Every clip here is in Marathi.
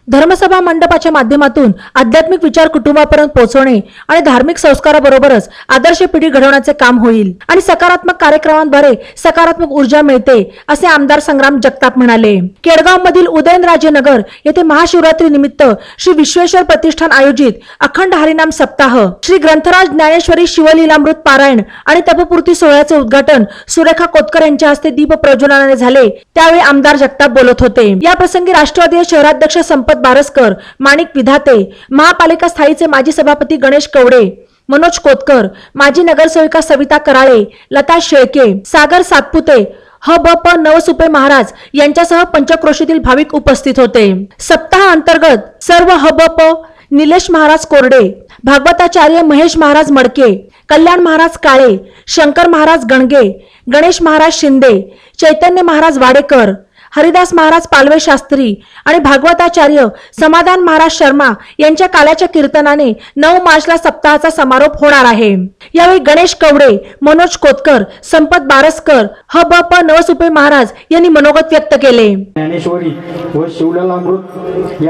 धर्मसभा मंडपाच्या माध्यमातून आध्यात्मिक विचार कुटुंबापर्यंत पोहोचवणे आणि धार्मिक संस्काराबरोबरच आदर्श पिढी घडवण्याचे काम होईल आणि सकारात्मक कार्यक्रमांद्वारे सकारात्मक ऊर्जा मिळते, असे आमदार संग्राम जगताप म्हणाले। केडगाव मधील उदयनराजे नगर येथे महाशिवरात्री निमित्त श्री विश्वेश्वर प्रतिष्ठान आयोजित अखंड हरिनाम सप्ताह, श्री ग्रंथराज ज्ञानेश्वरी शिवलीलामृत पारायण आणि तपपूर्ती सोहळ्याचे उद्घाटन सुरेखा कोतकर यांच्या हस्ते दीप प्रज्वलनाने झाले। त्यावेळी आमदार जगताप बोलत होते। या प्रसंगी राष्ट्रवादी शहराध्यक्ष संपत बारसकर, माणिक विधाते, महापालिका स्थायीचे माजी सभापती गणेश कवडे, मनोज कोतकर, माजी नगरसेविका सविता कराळे, लता शेळके, सागर सातपुते, ह.ब.प. नवसुपे महाराज यांच्यासह पंचक्रोशीतील भाविक उपस्थित होते। सप्ताह अंतर्गत सर्व ह.ब.प. निलेश महाराज कोरडे, भागवताचार्य महेश महाराज मडके, कल्याण महाराज काळे, शंकर महाराज गणगे, गणेश महाराज शिंदे, चैतन्य महाराज वाडेकर, हरिदास महाराज पालवे शास्त्री आणि भागवताचार्य समाधान महाराज शर्मा यांच्या काल्याच्या कीर्तनाने 9 मार्चला सप्ताहाचा समारोप होणार आहे। यावेळी गणेश कवडे, मनोज कोतकर, संपत बारसकर, ह.ब.प. नवसुपे महाराज यांनी मनोगत व्यक्त केले। ज्ञानेश्वरी व शिवलीलामृत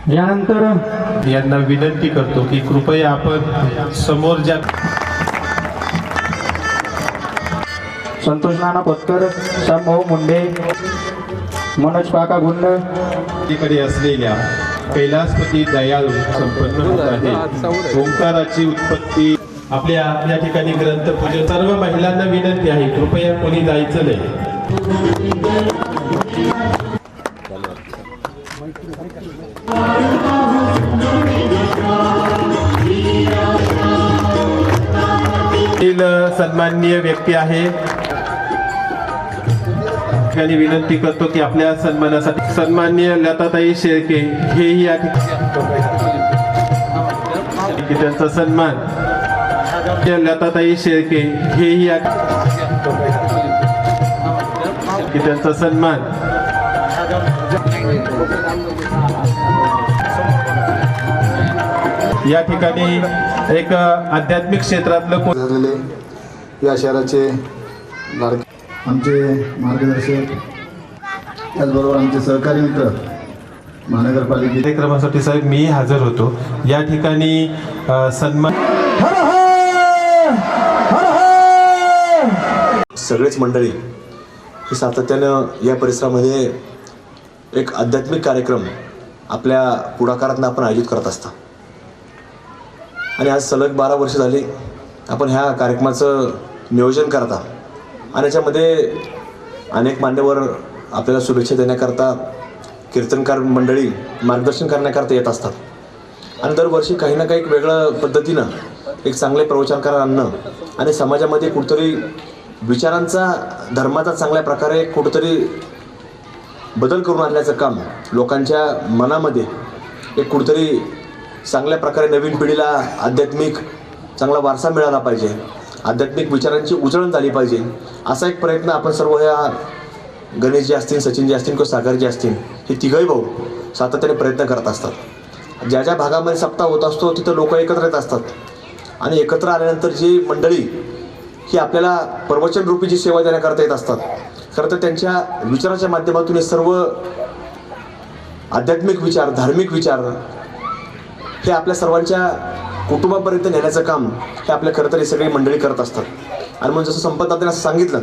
यानंतर यांना विनंती करतो की कृपया आपण समोर ज्या संतोष नाना पत्कर, श्यामभाऊ मुंडे, मनोज काका गुंड कडे असलेल्या कैलासपती दयाळू संपन्न होत आहे। ओंकाराची उत्पत्ती आपल्या या ठिकाणी ग्रंथ पूजन सर्व महिलांना विनंती आहे, कृपया कोणी जायचं नाही। सन्माननीय व्यक्ती आहे, विनंती करतो की आपल्या सन्मानासाठी सन्माननीय लताताई शेळके हेही या ठिकाणी त्यांचा सन्मान, लताताई शेळके हेही या त्यांचा सन्मान या ठिकाणी एक आध्यात्मिक क्षेत्रातलं झालेले या शहराचे आमचे मार्गदर्शक, त्याचबरोबर आमचे सहकारी मित्र महानगरपालिके कार्यक्रमासाठी साहेब मी हजर होतो। या ठिकाणी सन्मान सगळेच मंडळी ही सातत्यानं या परिसरामध्ये एक आध्यात्मिक कार्यक्रम आपल्या पुढाकारातून आपण आयोजित करत असता आणि आज सलग 12 वर्ष झाली आपण ह्या कार्यक्रमाचं नियोजन करता आणि याच्यामध्ये अनेक मान्यवर आपल्याला शुभेच्छा देण्याकरता, कीर्तनकार मंडळी मार्गदर्शन करण्याकरता येत असतात आणि दरवर्षी काही ना काही वेगळं पद्धतीनं एक चांगले प्रवचनकार आणणं आणि समाजामध्ये कुठेतरी विचारांचा, धर्माचा चांगल्या प्रकारे कुठेतरी बदल करून आणण्याचं काम, लोकांच्या मनामध्ये एक कुठेतरी चांगल्या प्रकारे नवीन पिढीला आध्यात्मिक चांगला वारसा मिळाला पाहिजे, आध्यात्मिक विचारांची उजळण झाली पाहिजे, असा एक प्रयत्न आपण सर्व ह्या गणेशजी असतील, सचिनजी असतील किंवा सागरजी असतील, हे तिघही भाऊ सातत्याने प्रयत्न करत असतात। ज्या ज्या भागामध्ये सप्ताह होत असतो तिथं लोक एकत्र येत असतात आणि एकत्र आल्यानंतर जी मंडळी ही आपल्याला प्रवचन रूपी जी सेवा देण्याकरता येत असतात, खरं तर त्यांच्या विचाराच्या माध्यमातून हे सर्व आध्यात्मिक विचार, धार्मिक विचार हे आपल्या सर्वांच्या कुटुंबापर्यंत नेण्याचं काम हे आपल्या खरं तर ही सगळी मंडळी करत असतात। आणि म्हणून जसं संपत दादांनी असं सांगितलं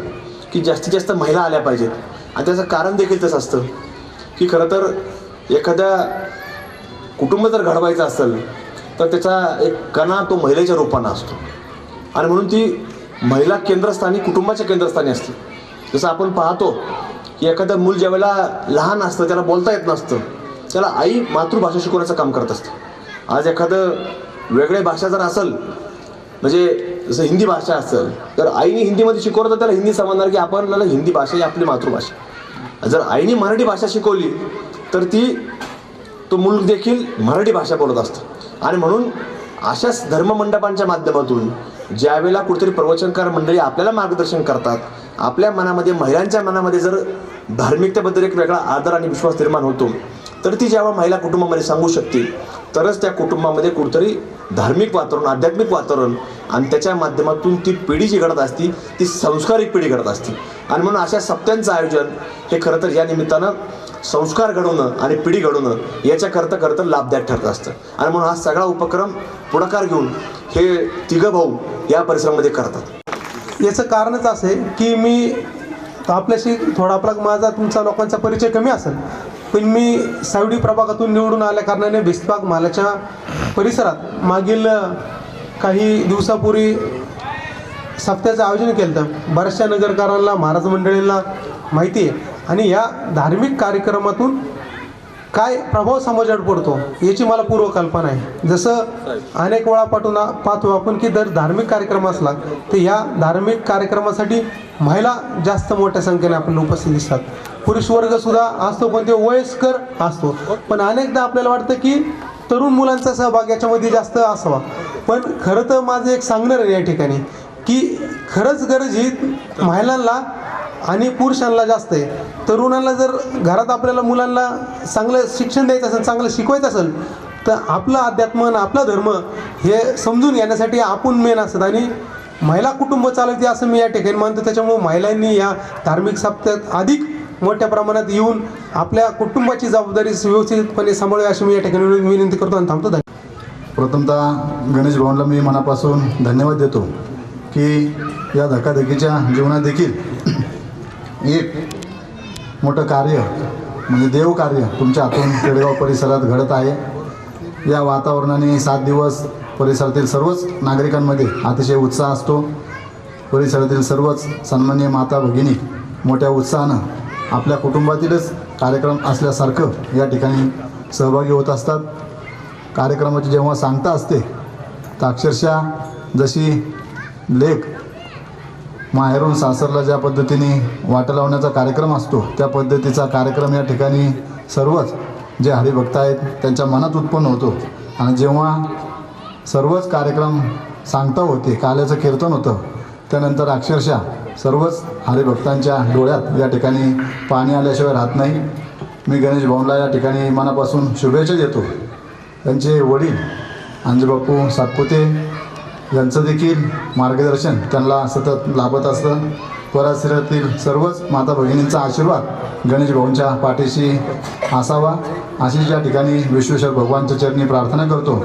की जास्तीत जास्त महिला आल्या पाहिजेत आणि त्याचं कारण देखील तसं असतं की खरं तर एखाद्या कुटुंब जर घडवायचं असेल तर त्याचा एक कणा तो महिलेच्या रूपानं असतो आणि म्हणून ती महिला केंद्रस्थानी, कुटुंबाच्या केंद्रस्थानी असते। जसं आपण पाहतो की एखादं मूल ज्यावेळेला लहान असतं, त्याला बोलता येत नसतं, त्याला आई मातृभाषा शिकवण्याचं काम करत असते। आज एखादं वेगळी भाषा जर असेल, म्हणजे जसं हिंदी भाषा असेल, तर आईने हिंदीमध्ये शिकवलं तर त्याला हिंदी समजणार की आपल्याला हिंदी भाषा ही आपली मातृभाषा। जर आईने मराठी भाषा शिकवली तर तो मूल देखील मराठी भाषा बोलत असतं आणि म्हणून अशाच धर्ममंडपांच्या माध्यमातून ज्यावेळेला कुठेतरी प्रवचनकार मंडळी आपल्याला मार्गदर्शन करतात, आपल्या मनामध्ये, महिलांच्या मनामध्ये जर धार्मिकतेबद्दल एक वेगळा आदर आणि विश्वास निर्माण होतो, तर ती जेव्हा महिला कुटुंबामध्ये सांगू शकते तरच त्या कुटुंबामध्ये कुठेतरी धार्मिक वातावरण, आध्यात्मिक वातावरण आणि त्याच्या माध्यमातून ती पिढी जी घडत असती ती संस्कारिक पिढी घडत असती. आणि म्हणून अशा सप्त्यांचं आयोजन हे खरं तर या निमित्तानं संस्कार घडवणं आणि पिढी घडवणं याच्याकरता लाभदायक ठरत असतं. आणि म्हणून हा सगळा उपक्रम पुढाकार घेऊन हे तिघं भाऊ या परिसरामध्ये करतात. याचं कारणच असं आहे की मी आपल्याशी थोडा आपला माझा तुमचा लोकांचा परिचय कमी असेल, पण मी सावडी प्रभागातून निवडून आल्या कारणाने भिस्तबाग मालाच्या परिसरात मागील काही दिवसापूर्वी सप्त्याचं आयोजन केलं होतं. बऱ्याचशा नगरकारांना महाराज मंडळींना माहिती आहे आणि या धार्मिक कार्यक्रमातून काय प्रभाव समाजावर पडतो याची मला पूर्वकल्पना आहे. जसं अनेक वेळा पाहतो आपण की जर धार्मिक कार्यक्रम असला तर या धार्मिक कार्यक्रमासाठी महिला जास्त मोठ्या संख्येने आपल्याला उपस्थित दिसतात. पुरुष वर्गसुद्धा असतो पण ते वयस्कर असतो. पण अनेकदा आपल्याला वाटतं की तरुण मुलांचा सहभाग याच्यामध्ये जास्त असावा. पण खरं तर माझं एक सांगणार आहे या ठिकाणी की खरंच गरज ही महिलांना आणि पुरुषांना जास्त आहे. तरुणांना जर घरात आपल्याला मुलांना चांगलं शिक्षण द्यायचं असेल, चांगलं शिकवायचं असेल तर आपलं अध्यात्म आणि आपला धर्म हे समजून घेण्यासाठी आपण मेन असतात आणि महिला कुटुंब चालवते असं मी या ठिकाणी मानतो. त्याच्यामुळे महिलांनी या धार्मिक सप्त्यात अधिक मोठ्या प्रमाणात येऊन आपल्या कुटुंबाची जबाबदारी व्यवस्थितपणे सांभाळावी अशी मी या ठिकाणी विनंती करतो आणि थांबतो. प्रथमतः गणेश भाऊंना मी मनापासून धन्यवाद देतो की या धकाधकीच्या जीवनात देखील एक मोठं कार्य म्हणजे देवकार्य तुमच्या हातून केडगाव परिसरात घडत आहे. या वातावरणाने 7 दिवस परिसरातील सर्वच नागरिकांमध्ये अतिशय उत्साह असतो. परिसरातील सर्वच सन्माननीय माता भगिनी मोठ्या उत्साहानं आपल्या कुटुंबातीलच कार्यक्रम असल्यासारखं या ठिकाणी सहभागी होत असतात. कार्यक्रमाची जेव्हा सांगता असते तर अक्षरशः जशी लेक माहेरून सासरला ज्या पद्धतीने वाटा लावण्याचा कार्यक्रम असतो त्या पद्धतीचा कार्यक्रम या ठिकाणी सर्वच जे हरिभक्त आहेत त्यांच्या मनात उत्पन्न होतो. आणि जेव्हा सर्वच कार्यक्रम सांगता होते, काल्याचं कीर्तन होतं, त्यानंतर अक्षरशः सर्वच हरिभक्तांच्या डोळ्यात या ठिकाणी पाणी आल्याशिवाय राहत नाही. मी गणेश भाऊंना या ठिकाणी मनापासून शुभेच्छा देतो. त्यांचे वडील अंजबापू सातपुते यांचं देखील मार्गदर्शन त्यांना सतत लाभत असतं. परिसरातील सर्वच माता भगिनींचा आशीर्वाद गणेश भाऊंच्या पाठीशी असावा अशी या ठिकाणी विश्वेश्वर भगवानच्या चरणी प्रार्थना करतो.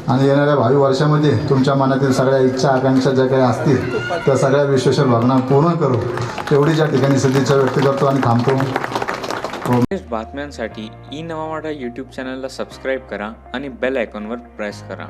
आणि येणाऱ्या भावी वर्षामध्ये तुमच्या मनातील सगळ्या इच्छा आकांक्षा ज्या काही असतील त्या सगळ्या विश्वेश्वर भगवान पूर्ण करू एवढी या ठिकाणी सदिच्छा व्यक्त करतो आणि थांबतो. बातम्यांसाठी ई नवा मराठा यूट्यूब चॅनलला सबस्क्राईब करा आणि बेल आयकॉनवर प्रेस करा.